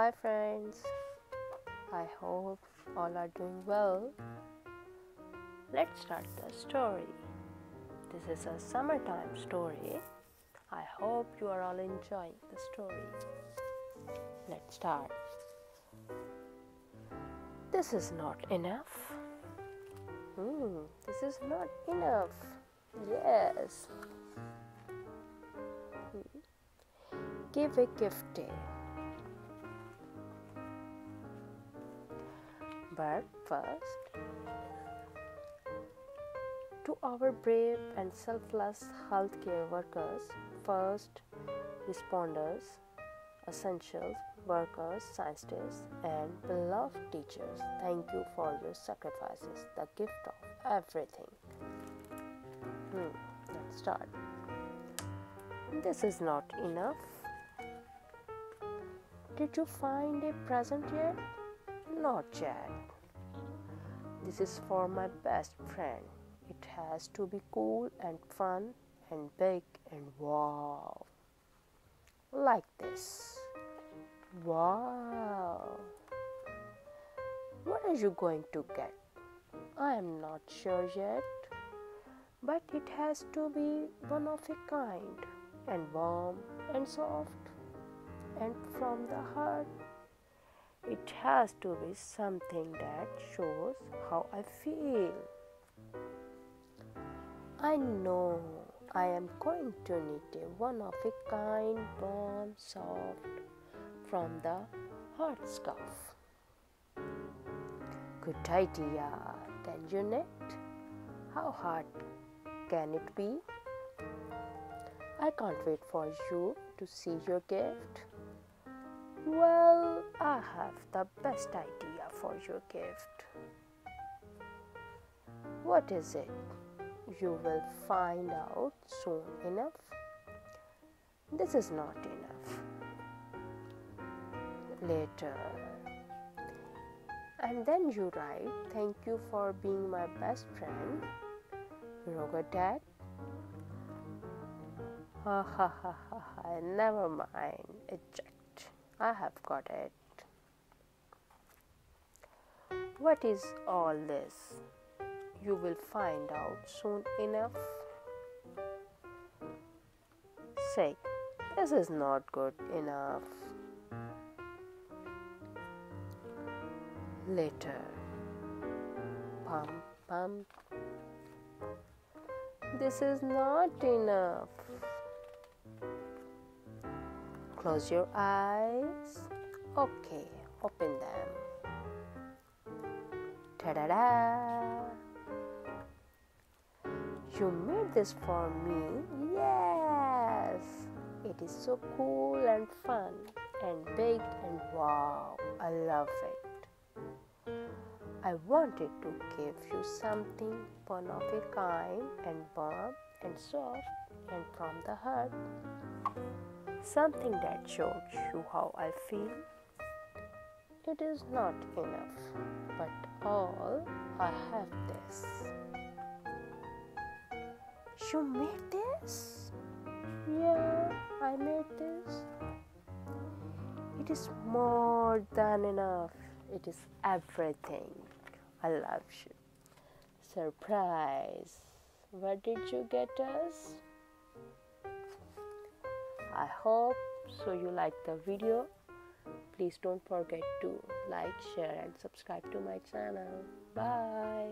Hi friends, I hope all are doing well. Let's start the story. This is a summertime story. I hope you are all enjoying the story. Let's start. This is not enough. This is not enough. Yes. Give a gift day. But first, to our brave and selfless healthcare workers, first responders, essential workers, scientists, and beloved teachers, thank you for your sacrifices, the gift of everything. Let's start. This is not enough. Did you find a present yet? Not yet. This is for my best friend. It has to be cool and fun and big and wow. Like this. Wow. What are you going to get? I am not sure yet. But it has to be one of a kind and warm and soft and from the heart. It has to be something that shows how I feel. I know I am going to need a one of a kind, warm, soft, from the heart scarf. Good idea. Can you knit? How hard can it be? I can't wait for you to see your gift. Well, I have the best idea for your gift. What is it? You will find out soon enough. This is not enough. Later. And then you write, thank you for being my best friend. Rthat. Never mind. Eject. I have got it. What is all this? You will find out soon enough. Say, this is not good enough. Later. Pum. This is not enough. Close your eyes. Okay, open them. Ta-da-da! You made this for me? Yes! It is so cool and fun and big and wow! I love it. I wanted to give you something one of a kind and warm and soft and from the heart. Something that shows you how I feel. It is not enough, but all I have this. You made this? Yeah, I made this. It is more than enough. It is everything. I love you. Surprise! What did you get us? I hope so you liked the video. Please don't forget to like, share and subscribe to my channel. Bye.